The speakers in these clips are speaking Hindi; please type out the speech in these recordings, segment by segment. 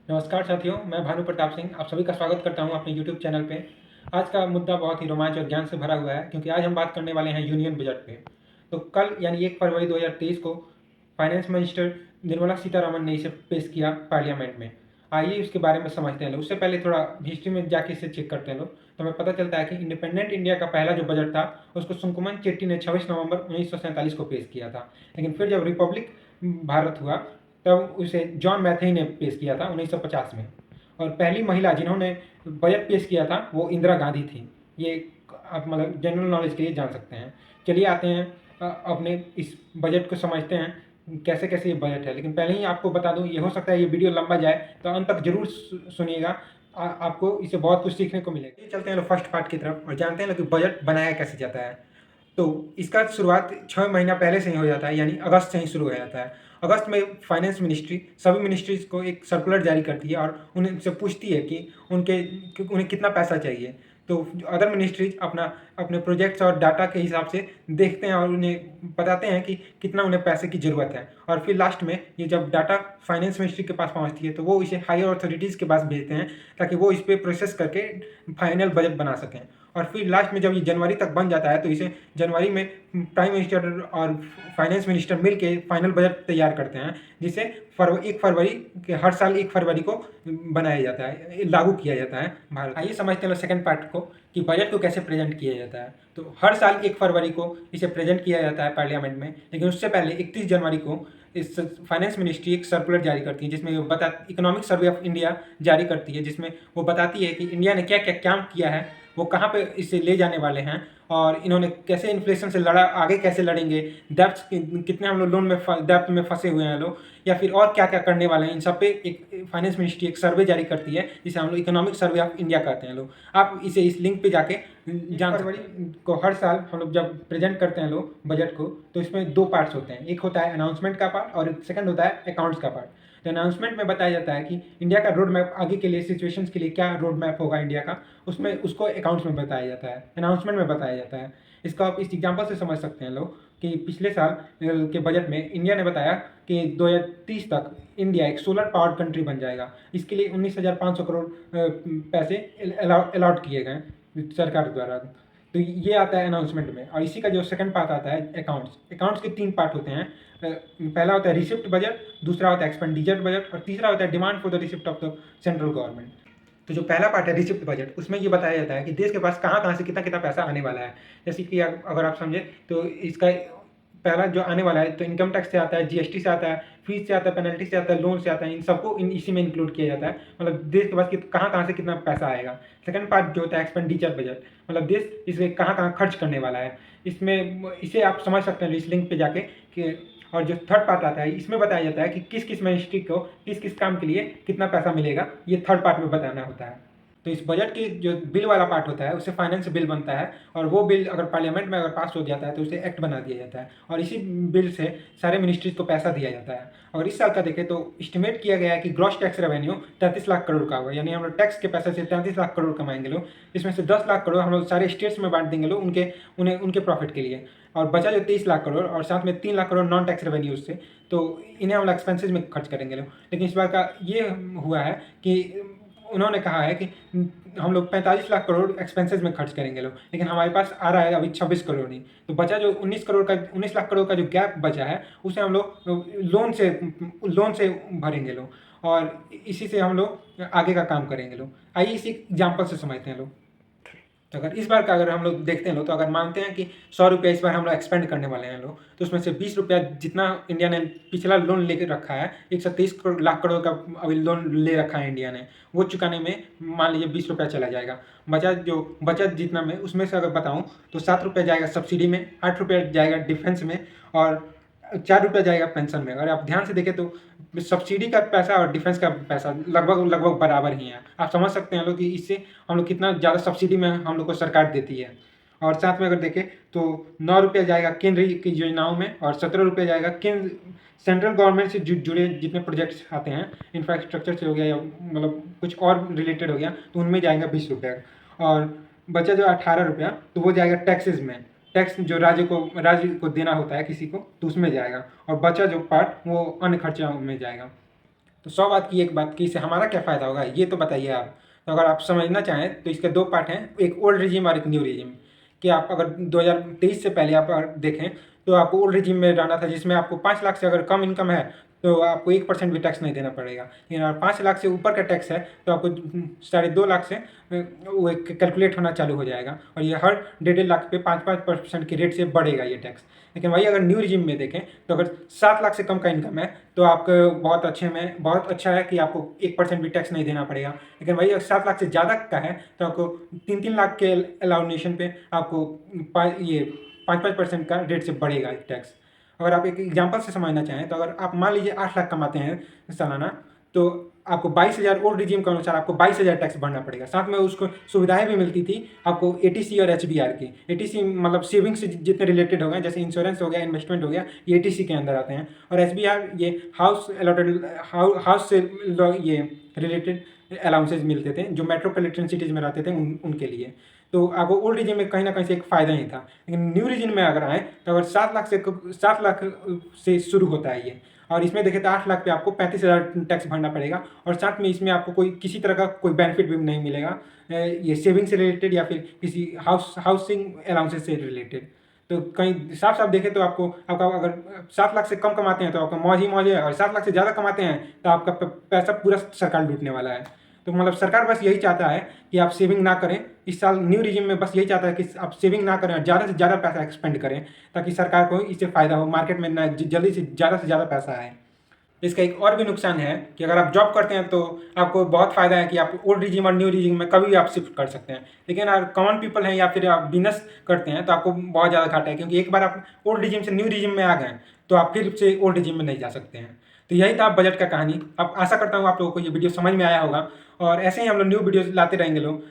नमस्कार साथियों, मैं भानु प्रताप सिंह आप सभी का स्वागत करता हूं अपने यूट्यूब चैनल पे। आज का मुद्दा बहुत ही रोमांच और ज्ञान से भरा हुआ है क्योंकि आज हम बात करने वाले हैं यूनियन बजट पे। तो कल यानी 1 फरवरी 2023 को फाइनेंस मिनिस्टर निर्मला सीतारमण ने इसे पेश किया पार्लियामेंट में। आइए उसके बारे में समझते हैं लोग। उससे पहले थोड़ा हिस्ट्री में जाके इसे चेक करते हैं लोग, तो हमें पता चलता है कि इंडिपेंडेंट इंडिया का पहला जो बजट था उसको सुकुमन चेट्टी ने 26 नवंबर 1947 को पेश किया था। लेकिन फिर जब रिपब्लिक भारत हुआ तब उसे जॉन मैथेई ने पेश किया था 1950 में। और पहली महिला जिन्होंने बजट पेश किया था वो इंदिरा गांधी थी। ये आप मतलब जनरल नॉलेज के लिए जान सकते हैं। चलिए आते हैं अपने इस बजट को समझते हैं कैसे कैसे ये बजट है। लेकिन पहले ही आपको बता दूं, ये हो सकता है ये वीडियो लंबा जाए तो अंत तक जरूर सुनिएगा। आपको इससे बहुत कुछ सीखने को मिलेगा। चलते हैं लोग फर्स्ट पार्ट की तरफ और जानते हैं लोग कि बजट बनाया कैसे जाता है। तो इसका शुरुआत 6 महीना पहले से ही हो जाता है, यानी अगस्त से ही शुरू हो जाता है। अगस्त में फाइनेंस मिनिस्ट्री सभी मिनिस्ट्रीज को एक सर्कुलर जारी करती है और उनसे पूछती है कि उन्हें कितना पैसा चाहिए। तो अदर मिनिस्ट्रीज अपने प्रोजेक्ट्स और डाटा के हिसाब से देखते हैं और उन्हें बताते हैं कि कितना उन्हें पैसे की ज़रूरत है। और फिर लास्ट में ये जब डाटा फाइनेंस मिनिस्ट्री के पास पहुंचती है तो वो इसे हायर अथॉरिटीज़ के पास भेजते हैं ताकि वो इस पर प्रोसेस करके फाइनल बजट बना सकें। और फिर लास्ट में जब ये जनवरी तक बन जाता है तो इसे जनवरी में प्राइम मिनिस्टर और फाइनेंस मिनिस्टर मिल के फाइनल बजट तैयार करते हैं, जिसे 1 फरवरी के हर साल 1 फरवरी को बनाया जाता है, लागू किया जाता है भारत। आइए समझते हैं सेकंड पार्ट को कि बजट को कैसे प्रेजेंट किया जाता है। तो हर साल 1 फरवरी को इसे प्रेजेंट किया जाता है पार्लियामेंट में, लेकिन उससे पहले 31 जनवरी को इस फाइनेंस मिनिस्ट्री एक सर्कुलर जारी करती है जिसमें वो इकोनॉमिक सर्वे ऑफ इंडिया जारी करती है, जिसमें वो बताती है कि इंडिया ने क्या क्या काम किया है, वो कहाँ पे इसे ले जाने वाले हैं और इन्होंने कैसे इन्फ्लेशन से लड़ा, आगे कैसे लड़ेंगे, डेप्थ कितने हम लोग लोन में डेप्थ में फंसे हुए हैं लोग, या फिर और क्या क्या करने वाले हैं। इन सब पे एक फाइनेंस मिनिस्ट्री एक सर्वे जारी करती है जिसे हम लोग इकोनॉमिक सर्वे ऑफ इंडिया कहते हैं लोग। आप इसे इस लिंक पे जाके जान फरवरी को हर साल हम लोग जब प्रेजेंट करते हैं लोग बजट को, तो इसमें 2 पार्ट्स होते हैं। एक होता है अनाउंसमेंट का पार्ट और सेकंड होता है अकाउंट्स का पार्ट। तो अनाउंसमेंट में बताया जाता है कि इंडिया का रोड मैप आगे के लिए सिचुएशंस के लिए क्या रोड मैप होगा इंडिया का, उसमें उसको अकाउंट्स में बताया जाता है, अनाउंसमेंट में बताया जाता है। इसका आप इस एग्जांपल से समझ सकते हैं लोग कि पिछले साल के बजट में इंडिया ने बताया कि 2030 तक इंडिया एक सोलर पावर्ड कंट्री बन जाएगा। इसके लिए 19,500 करोड़ पैसे अलॉट किए गए सरकार द्वारा। तो ये आता है अनाउंसमेंट में। और इसी का जो सेकंड पार्ट आता है अकाउंट्स। अकाउंट्स के 3 पार्ट होते हैं। पहला होता है रिसिप्ट बजट, दूसरा होता है एक्सपेंडिचर बजट और तीसरा होता है demand for the receipt of the central government. तो जो पहला पार्ट है रिसिप्ट बजट, उसमें ये बताया जाता है कि देश के पास कहाँ कहाँ से कितना कितना पैसा आने वाला है। जैसे कि अगर आप समझे तो इसका पहला जो आने वाला है तो इनकम टैक्स से आता है, जीएसटी से आता है, फीस से आता है, पेनल्टी से आता है, लोन से आता है। इन सबको इसी में इंक्लूड किया जाता है। मतलब देश के पास कहाँ कहाँ से कितना पैसा आएगा। सेकंड पार्ट जो होता है एक्सपेंडिचर बजट, मतलब देश इसे कहाँ कहाँ खर्च करने वाला है। इसमें इसे आप समझ सकते हैं इस लिंक पे जाके कि। और जो थर्ड पार्ट आता है इसमें बताया जाता है कि किस किस मिनिस्ट्री को किस किस काम के लिए कितना पैसा मिलेगा, ये थर्ड पार्ट में बताना होता है। तो इस बजट की जो बिल वाला पार्ट होता है उससे फाइनेंस बिल बनता है और वो बिल अगर पार्लियामेंट में अगर पास हो जाता है तो उसे एक्ट बना दिया जाता है और इसी बिल से सारे मिनिस्ट्रीज को पैसा दिया जाता है। और इस साल का देखें तो एस्टिमेट किया गया है कि gross tax revenue 33 lakh crore का होगा, यानी हम लोग टैक्स के पैसे से 33 लाख करोड़ कमाएंगे लोग। इसमें से 10 लाख करोड़ हम लोग सारे स्टेट्स में बांट देंगे लोग उनके प्रॉफिट के लिए, और बचा जो 23 लाख करोड़ और साथ में 3 lakh crore non tax revenue से, तो इन्हें हम लोग एक्सपेंसेज में खर्च करेंगे लोग। लेकिन इस बार का ये हुआ है कि उन्होंने कहा है कि हम लोग 45 लाख करोड़ एक्सपेंसेस में खर्च करेंगे लोग, लेकिन हमारे पास आ रहा है अभी 26 करोड़ ही। तो बचा जो 19 लाख करोड़ का जो गैप बचा है उसे हम लोग लोन से भरेंगे लोग और इसी से हम लोग आगे का काम करेंगे लोग। आइए इसी एग्जाम्पल से समझते हैं लोग। तो अगर इस बार का अगर हम लोग देखते हैं लोग, तो अगर मानते हैं कि 100 रुपया इस बार हम लोग एक्सपेंड करने वाले हैं लोग, तो उसमें से 20 रुपया जितना इंडिया ने पिछला लोन लेकर रखा है, 123 लाख करोड़ का अभी लोन ले रखा है इंडिया ने, वो चुकाने में मान लीजिए 20 रुपया चला जाएगा। बचत जितना में उसमें से अगर बताऊँ तो 7 रुपया जाएगा सब्सिडी में, 8 रुपया जाएगा डिफेंस में और 4 रुपया जाएगा पेंशन में। अगर आप ध्यान से देखें तो सब्सिडी का पैसा और डिफेंस का पैसा लगभग बराबर ही है। आप समझ सकते हैं लोग कि इससे हम लोग कितना ज़्यादा सब्सिडी में हम लोग को सरकार देती है। और साथ में अगर देखें तो 9 रुपया जाएगा केंद्र की योजनाओं में और 17 रुपया जाएगा केंद्र सेंट्रल गवर्नमेंट से जुड़े जितने प्रोजेक्ट्स आते हैं, इंफ्रास्ट्रक्चर से हो गया या मतलब कुछ और रिलेटेड हो गया, तो उनमें जाएगा 20 रुपया। और बचा जो 18 रुपया तो वो जाएगा टैक्सेस में, टैक्स जो राज्य को देना होता है किसी को, तो उसमें जाएगा। और बचा जो पार्ट वो अन्य खर्चा में जाएगा। तो 100 बात की एक बात कि इससे हमारा क्या फ़ायदा होगा ये तो बताइए आप। तो अगर आप समझना चाहें तो इसके 2 पार्ट हैं, एक ओल्ड रिजिम और एक न्यू रिजिम। कि आप अगर 2023 से पहले आप अगर देखें तो आपको ओल्ड रिजिम में रहना था, जिसमें आपको 5 लाख से अगर कम इनकम है तो आपको 1% भी टैक्स नहीं देना पड़ेगा। लेकिन अगर 5 लाख से ऊपर का टैक्स है तो आपको 2.5 लाख से वो एक कैलकुलेट होना चालू हो जाएगा, और ये हर 1.5 लाख पे 5% के रेट से बढ़ेगा ये टैक्स। लेकिन वही अगर न्यू रिजिम में देखें तो अगर 7 लाख से कम का इनकम है तो आपको बहुत अच्छा है कि आपको 1% भी टैक्स नहीं देना पड़ेगा। लेकिन वही अगर 7 लाख से ज़्यादा का है तो आपको 3-3 लाख के अलाउनेशन पे आपको 5% का रेट से बढ़ेगा टैक्स। अगर आप एक एग्जांपल से समझना चाहें तो अगर आप मान लीजिए 8 लाख कमाते हैं सालाना, तो आपको 22,000 ओल्ड रिजिम के अनुसार आपको 22,000 टैक्स भरना पड़ेगा। साथ में उसको सुविधाएं भी मिलती थी आपको एटीसी और एचबीआर की। एटीसी मतलब सेविंग से जितने रिलेटेड हो गए, जैसे इंश्योरेंस हो गया, इन्वेस्टमेंट हो गया, ये एटीसी के अंदर आते हैं। और एचबीआर ये हाउस से ये रिलेटेड अलाउंसेज मिलते थे जो मेट्रोपॉलिटन सिटीज़ में रहते थे उनके लिए। तो आपको ओल्ड रीजन में कहीं ना कहीं से एक फ़ायदा ही था। लेकिन न्यू रीजन में अगर आए तो अगर 7 लाख से शुरू होता है ये, और इसमें देखें तो 8 लाख पे आपको 35,000 टैक्स भरना पड़ेगा, और साथ में इसमें आपको कोई किसी तरह का कोई बेनिफिट भी नहीं मिलेगा ये सेविंग से रिलेटेड या फिर किसी हाउसिंग अलाउंसेस से रिलेटेड। तो कहीं साफ साफ देखें तो आपका अगर 7 लाख से कम कमाते हैं तो आपका मौज ही मौज है, और 7 लाख से ज़्यादा कमाते हैं तो आपका पैसा पूरा सरकार लूटने वाला है। तो मतलब सरकार बस यही चाहता है कि आप सेविंग ना करें। इस साल न्यू रिजिम में बस यही चाहता है कि आप सेविंग ना करें और ज़्यादा से ज़्यादा पैसा एक्सपेंड करें, ताकि सरकार को इससे फ़ायदा हो, मार्केट में ना जल्दी से ज़्यादा पैसा आए। इसका एक और भी नुकसान है कि अगर आप जॉब करते हैं तो आपको बहुत फ़ायदा है कि आप ओल्ड रिजिम और न्यू रिजिम में कभी भी आप शिफ्ट कर सकते हैं। लेकिन अगर कॉमन पीपल हैं या फिर आप बिजनेस करते हैं तो आपको बहुत ज़्यादा घाटा है, क्योंकि एक बार आप ओल्ड रिजिम से न्यू रिजिम में आ गए तो आप फिर से ओल्ड रिजिम में नहीं जा सकते हैं। तो यही था बजट का कहानी। अब आशा करता हूँ आप लोगों को ये वीडियो समझ में आया होगा, और ऐसे ही हम लोग न्यू वीडियोस लाते रहेंगे लोग।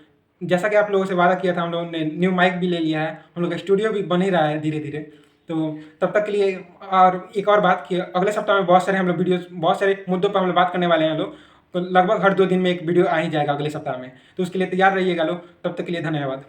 जैसा कि आप लोगों से वादा किया था, हम लोगों ने न्यू माइक भी ले लिया है, हम लोग का स्टूडियो भी बन ही रहा है धीरे धीरे। तो तब तक के लिए, और एक और बात कि अगले सप्ताह में बहुत सारे हम लोग वीडियोस, बहुत सारे मुद्दों पर हम लोग बात करने वाले हैं लोग। तो लगभग हर 2 दिन में एक वीडियो आ ही जाएगा अगले सप्ताह में। तो उसके लिए तैयार रहिएगा लोग। तब तक के लिए धन्यवाद।